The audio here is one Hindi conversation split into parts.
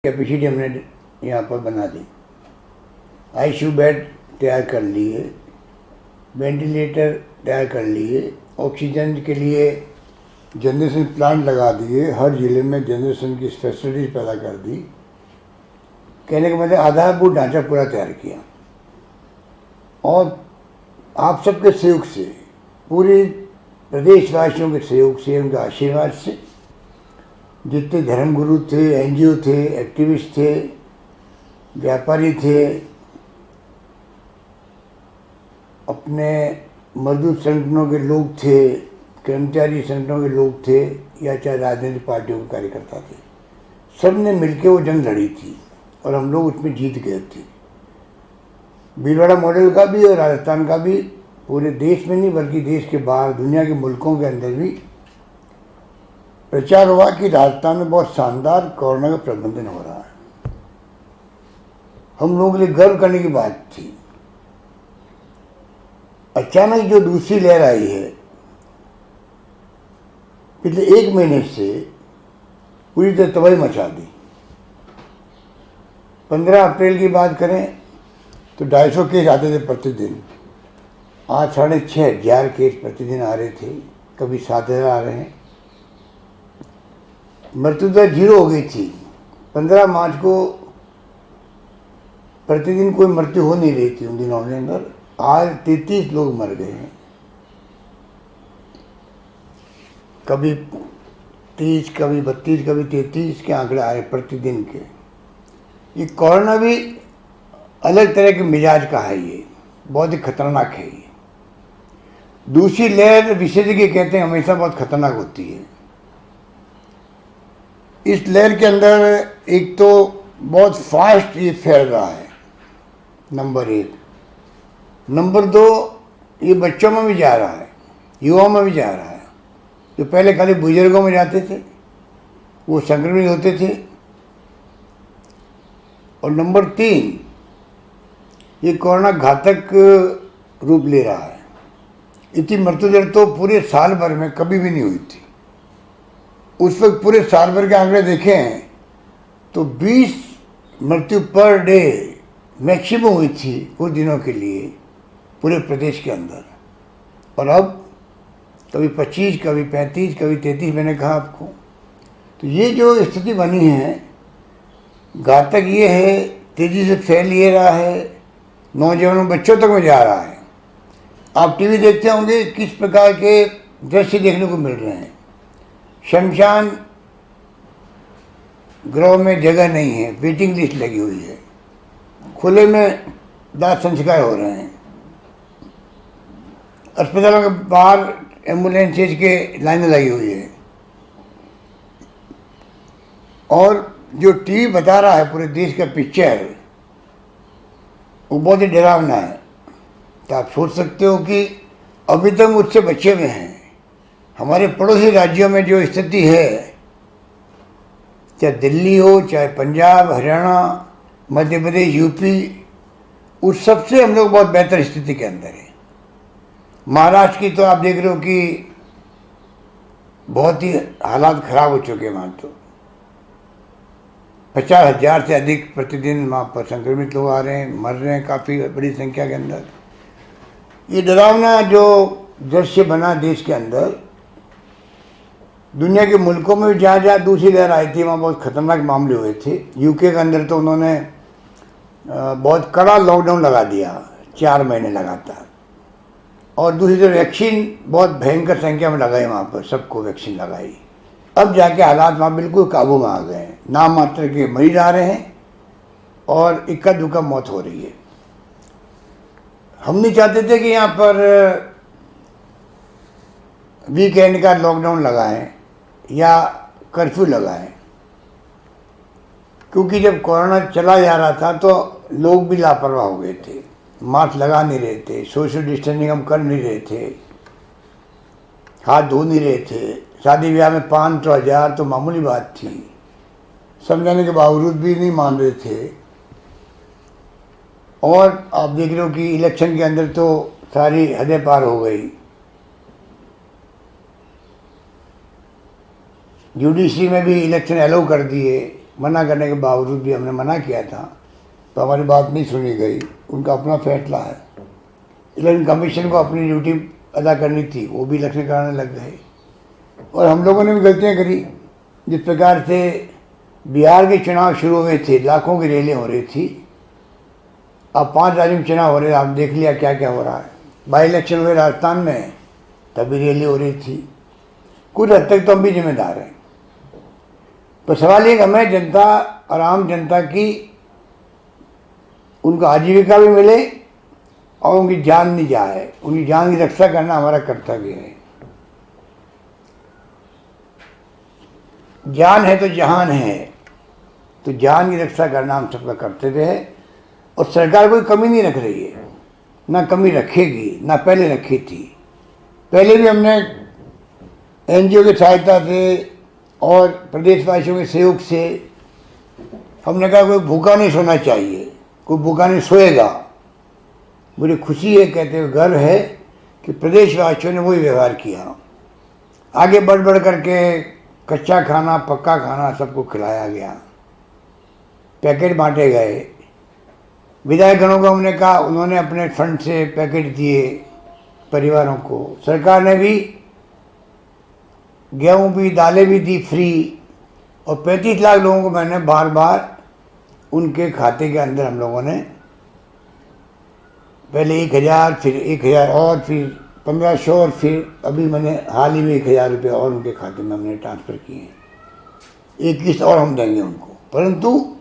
कैपेसिटी हमने यहाँ पर बना दी। आईसीयू बेड तैयार कर लिए, वेंटिलेटर तैयार कर लिए, ऑक्सीजन के लिए जनरेशन प्लांट लगा दिए, हर ज़िले में जनरेशन की फैसिलिटीज पैदा कर दी। कहने का मतलब आधारभूत ढांचा पूरा तैयार किया। और आप सबके सहयोग से, पूरे प्रदेशवासियों के सहयोग से, उनके आशीर्वाद से, जितने धर्मगुरु थे, एनजीओ थे, एक्टिविस्ट थे, व्यापारी थे, अपने मजदूर संगठनों के लोग थे, कर्मचारी संगठनों के लोग थे, या चाहे राजनीतिक पार्टियों के कार्यकर्ता थे, सब ने मिलकर वो जंग लड़ी थी और हम लोग उसमें जीत गए थे। भीलवाड़ा मॉडल का भी और राजस्थान का भी पूरे देश में नहीं बल्कि देश के बाहर, दुनिया के मुल्कों के अंदर भी प्रचार हुआ कि राजस्थान में बहुत शानदार कोरोना का प्रबंधन हो रहा है। हम लोगों के लिए गर्व करने की बात थी। अचानक जो दूसरी लहर आई है, पिछले 1 महीने से पूरी तरह तबाही मचा दी। 15 अप्रैल की बात करें तो 250 केस आते थे प्रतिदिन। आज 6,500 केस प्रतिदिन आ रहे थे, कभी 7,000 आ रहे हैं। मृत्यु दर 0 हो गई थी। 15 मार्च को प्रतिदिन कोई मृत्यु हो नहीं रही थी उन दिनों के अंदर। आज 33 लोग मर गए हैं, कभी 30, कभी 32, कभी 33 के आंकड़े आ रहे प्रतिदिन के। ये कोरोना भी अलग तरह के मिजाज का है, ये बहुत ही खतरनाक है। ये दूसरी लहर विशेषज्ञ कहते हैं हमेशा बहुत खतरनाक होती है। इस लहर के अंदर एक तो बहुत फास्ट ये फैल रहा है, नंबर 1। नंबर 2, ये बच्चों में भी जा रहा है, युवाओं में भी जा रहा है। जो पहले खाली बुजुर्गों में जाते थे वो संक्रमित होते थे। और नंबर 3, ये कोरोना घातक रूप ले रहा है। इतनी मृत्यु दर तो पूरे साल भर में कभी भी नहीं हुई थी। उस वक्त पूरे साल भर के आंकड़े देखें तो 20 मृत्यु पर डे मैक्सिमम हुई थी कुछ दिनों के लिए पूरे प्रदेश के अंदर। और अब कभी 25, कभी 35, कभी 33, मैंने कहा आपको। तो ये जो स्थिति बनी है, घातक ये है, तेज़ी से फैल ये रहा है, नौजवानों बच्चों तक में जा रहा है। आप टीवी देखते होंगे, किस प्रकार के दृश्य देखने को मिल रहे हैं। शमशान गृह में जगह नहीं है, वेटिंग लिस्ट लगी हुई है। खुले में दाह संस्कार हो रहे हैं। अस्पतालों के बाहर एम्बुलेंसेज के लाइनें लगी हुई है। और जो टीवी बता रहा है पूरे देश का पिक्चर, वो बहुत ही डरावना है। तो आप सोच सकते हो कि अभी तक मुझसे बचे हुए हैं। हमारे पड़ोसी राज्यों में जो स्थिति है, चाहे दिल्ली हो, चाहे पंजाब, हरियाणा, मध्य प्रदेश, यूपी, उस सबसे हम लोग बहुत बेहतर स्थिति के अंदर है। महाराष्ट्र की तो आप देख रहे हो कि बहुत ही हालात खराब हो चुके हैं। वहाँ तो 50,000 से अधिक प्रतिदिन वहाँ पर संक्रमित लोग आ रहे हैं, मर रहे हैं काफ़ी बड़ी संख्या के अंदर। ये डरावना जो दृश्य बना देश के अंदर, दुनिया के मुल्कों में भी जहाँ जहाँ दूसरी लहर आई थी वहाँ बहुत खतरनाक मामले हुए थे। यूके के अंदर तो उन्होंने बहुत कड़ा लॉकडाउन लगा दिया, 4 महीने लगातार। और दूसरी तरफ वैक्सीन बहुत भयंकर संख्या में लगाई, वहाँ पर सबको वैक्सीन लगाई। अब जाके हालात वहाँ बिल्कुल काबू में आ गए हैं। नाम मात्र के मरीज आ रहे हैं और इक्का दुक्का मौत हो रही है। हम नहीं चाहते थे कि यहाँ पर वीकेंड का लॉकडाउन लगाएं या कर्फ्यू लगाएं, क्योंकि जब कोरोना चला जा रहा था तो लोग भी लापरवाह हो गए थे, मास्क लगा नहीं रहे थे, सोशल डिस्टेंसिंग हम कर नहीं रहे थे, हाथ धो नहीं रहे थे। शादी ब्याह में 500,000 तो मामूली बात थी, समझाने के बावजूद भी नहीं मान रहे थे। और आप देख रहे हो कि इलेक्शन के अंदर तो सारी हदें पार हो गई। जुडिशरी में भी इलेक्शन अलाउ कर दिए, मना करने के बावजूद भी हमने मना किया था, तो हमारी बात नहीं सुनी गई। उनका अपना फैसला है। इलेक्शन कमीशन को अपनी ड्यूटी अदा करनी थी, वो भी इलेक्शन कराने लग गए। और हम लोगों ने भी गलतियाँ करी। जिस प्रकार से बिहार के चुनाव शुरू हुए थे, लाखों की रैलियाँ हो रही थी। अब 5 राज्यों में चुनाव हो रहे, आप देख लिया क्या क्या हो रहा है। बाई इलेक्शन हुए राजस्थान में, तभी रैली हो रही थी। कुछ हद तक तो हम भी जिम्मेदार हैं। तो सवाल ये कि हमें जनता और आम जनता की उनको आजीविका भी मिले और उनकी जान नहीं जाए। उनकी जान की रक्षा करना हमारा कर्तव्य है। जान है तो जहान है, तो जान की रक्षा करना हम सबका कर्तव्य है। और सरकार कोई कमी नहीं रख रही है, ना कमी रखेगी, ना पहले रखी थी। पहले भी हमने एनजीओ की सहायता से और प्रदेशवासियों के सहयोग से हमने कहा कोई भूखा नहीं सोना चाहिए, कोई भूखा नहीं सोएगा। मुझे खुशी है, कहते हुए गर्व है कि प्रदेशवासियों ने वही व्यवहार किया। आगे बढ़ बढ़ करके कच्चा खाना, पक्का खाना सबको खिलाया गया, पैकेट बांटे गए। विधायकगणों को हमने कहा, उन्होंने अपने फंड से पैकेट दिए परिवारों को। सरकार ने भी गेहूँ भी, दालें भी दी फ्री। और 35 लाख लोगों को मैंने बार बार उनके खाते के अंदर हम लोगों ने पहले 1000, फिर 1000 और फिर 1500 और फिर अभी मैंने हाल ही में 1000 रुपये और उनके खाते में हमने ट्रांसफ़र किए हैं। एक किस्त और हम देंगे उनको। परंतु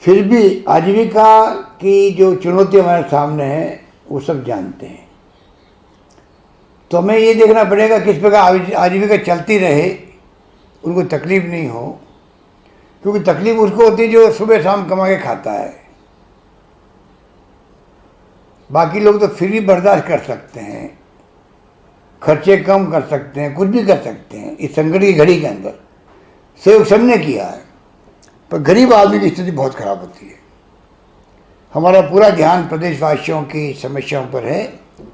फिर भी आजीविका की जो चुनौती हमारे सामने है वो सब जानते हैं। तो हमें ये देखना पड़ेगा किस प्रकार आजीविका चलती रहे, उनको तकलीफ नहीं हो। क्योंकि तकलीफ उसको होती है जो सुबह शाम कमा के खाता है। बाकी लोग तो फिर भी बर्दाश्त कर सकते हैं, खर्चे कम कर सकते हैं, कुछ भी कर सकते हैं इस संकट की घड़ी के अंदर। सहयोग सबने किया है, पर गरीब आदमी की स्थिति बहुत खराब होती है। हमारा पूरा ध्यान प्रदेशवासियों की समस्याओं पर है।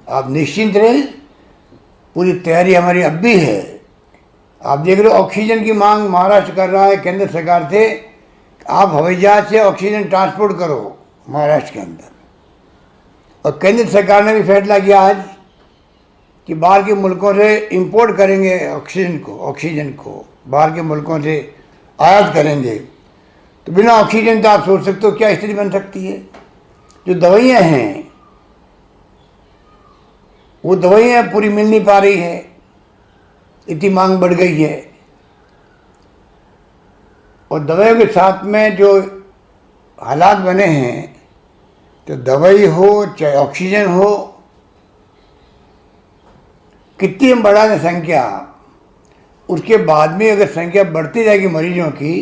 आप निश्चिंत रहें, पूरी तैयारी हमारी अब भी है। आप देख रहे हो ऑक्सीजन की मांग महाराष्ट्र कर रहा है केंद्र सरकार से। आप हवाई जहाज से ऑक्सीजन ट्रांसपोर्ट करो महाराष्ट्र के अंदर। और केंद्र सरकार ने भी फैसला किया आज कि बाहर के मुल्कों से इंपोर्ट करेंगे ऑक्सीजन को बाहर के मुल्कों से आयात करेंगे। तो बिना ऑक्सीजन तो आप सोच सकते हो क्या स्थिति बन सकती है। जो दवाइयाँ हैं वो दवाइयाँ पूरी मिल नहीं पा रही है, इतनी मांग बढ़ गई है। और दवाइयों के साथ में जो हालात बने हैं, तो दवाई हो चाहे ऑक्सीजन हो, कितनी हम बढ़ा दें संख्या, उसके बाद में अगर संख्या बढ़ती जाएगी मरीजों की,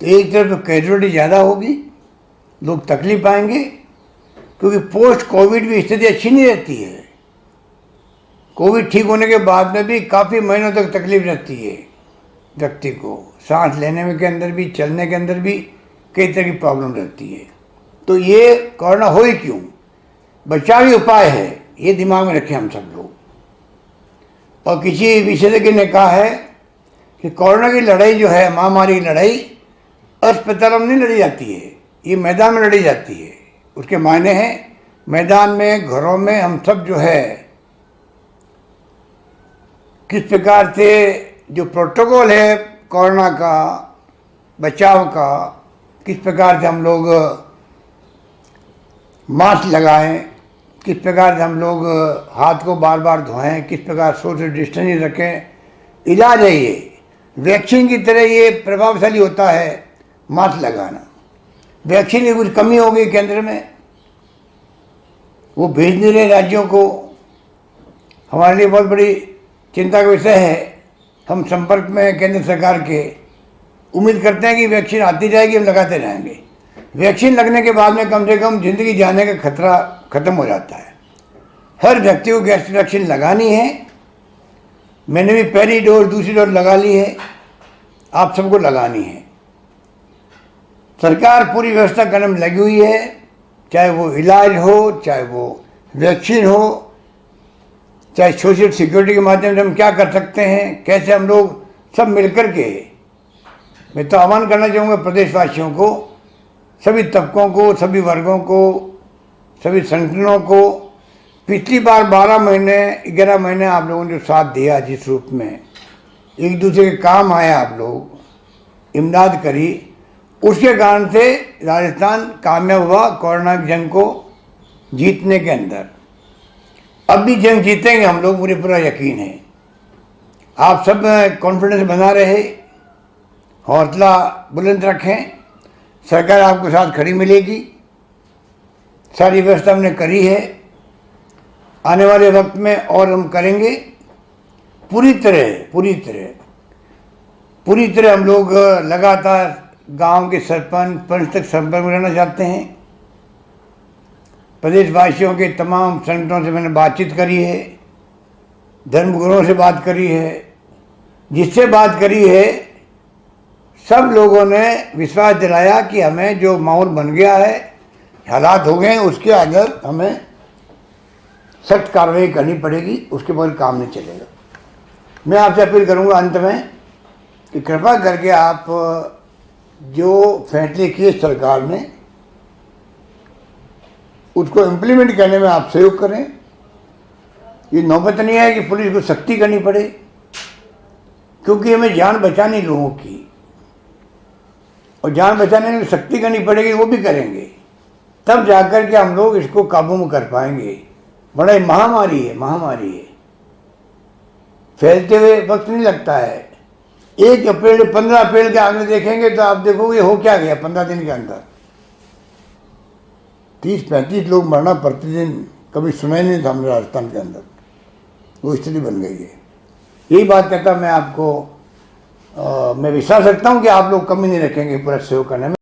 तो एक तरफ तो कैजुअलिटी ज़्यादा होगी, लोग तकलीफ पाएंगे। क्योंकि पोस्ट कोविड भी स्थिति अच्छी नहीं रहती है। कोविड ठीक होने के बाद में भी काफ़ी महीनों तक तकलीफ रहती है व्यक्ति को, सांस लेने में के अंदर भी, चलने के अंदर भी कई तरह की प्रॉब्लम रहती है। तो ये कोरोना हो ही क्यों, बचावी उपाय है, ये दिमाग में रखें हम सब लोग। और किसी विशेषज्ञ ने कहा है कि कोरोना की लड़ाई जो है, महामारी की लड़ाई अस्पतालों में नहीं लड़ी जाती है, ये मैदान में लड़ी जाती है। उसके मायने हैं मैदान में, घरों में हम सब जो है किस प्रकार से जो प्रोटोकॉल है कोरोना का बचाव का, किस प्रकार से हम लोग मास्क लगाएं, किस प्रकार से हम लोग हाथ को बार बार धोएं, किस प्रकार सोशल डिस्टेंसिंग रखें। इलाज है ये, वैक्सीन की तरह ये प्रभावशाली होता है मास्क लगाना। वैक्सीन की कुछ कमी हो गई केंद्र में, वो भेज नहीं रहे राज्यों को। हमारे लिए बहुत बड़ी चिंता का विषय है। हम संपर्क में हैं केंद्र सरकार के, उम्मीद करते हैं कि वैक्सीन आती जाएगी, हम लगाते रहेंगे। वैक्सीन लगने के बाद में कम से कम जिंदगी जाने का खतरा खत्म हो जाता है। हर व्यक्ति को वैक्सीन लगानी है। मैंने भी पहली डोज, दूसरी डोज लगा ली है, आप सबको लगानी है। सरकार पूरी व्यवस्था करने में लगी हुई है, चाहे वो इलाज हो, चाहे वो वैक्सीन हो, चाहे सोशल सिक्योरिटी के माध्यम से हम क्या कर सकते हैं, कैसे हम लोग सब मिलकर के मैं तो आह्वान करना चाहूँगा प्रदेशवासियों को, सभी तबकों को, सभी वर्गों को, सभी संगठनों को। पिछली बार 12 महीने 11 महीने आप लोगों ने जो साथ दिया, जिस रूप में एक दूसरे के काम आए, आप लोग इमदाद करी, उसके कारण से राजस्थान कामयाब हुआ कोरोना की जंग को जीतने के अंदर। अब भी जंग जीतेंगे हम लोग, मुझे पूरा यकीन है। आप सब कॉन्फिडेंस बना रहे, हौसला बुलंद रखें, सरकार आपके साथ खड़ी मिलेगी। सारी व्यवस्था हमने करी है, आने वाले वक्त में और हम करेंगे। पूरी तरह हम लोग लगातार गांव के सरपंच पंच तक संपर्क में रहना चाहते हैं। प्रदेशवासियों के तमाम संगठनों से मैंने बातचीत करी है, धर्मगुरुओं से बात करी है, जिससे बात करी है सब लोगों ने विश्वास दिलाया कि हमें जो माहौल बन गया है, हालात हो गए हैं, उसके अगर हमें सख्त कार्रवाई करनी पड़ेगी, उसके बगैर काम नहीं चलेगा। मैं आपसे अपील करूंगा अंत में कि कृपा करके आप जो फैसले किए सरकार ने, उसको इम्प्लीमेंट करने में आप सहयोग करें। ये नौबत नहीं है कि पुलिस को सख्ती करनी पड़े, क्योंकि हमें जान बचानी लोगों की, और जान बचाने में सख्ती करनी पड़ेगी, वो भी करेंगे, तब जाकर के हम लोग इसको काबू में कर पाएंगे। बड़ा महामारी है, फैलते हुए वक्त नहीं लगता है। 1 अप्रैल 15 अप्रैल के आगे देखेंगे तो आप देखोगे हो क्या गया 15 दिन के अंदर। 30-35 लोग मरना प्रतिदिन, कभी सुना ही नहीं था हमारे राजस्थान के अंदर, वो स्थिति बन गई है। यही बात कहता मैं आपको, मैं विश्वास रखता हूँ कि आप लोग कमी नहीं रखेंगे पूरा सहयोग करने में।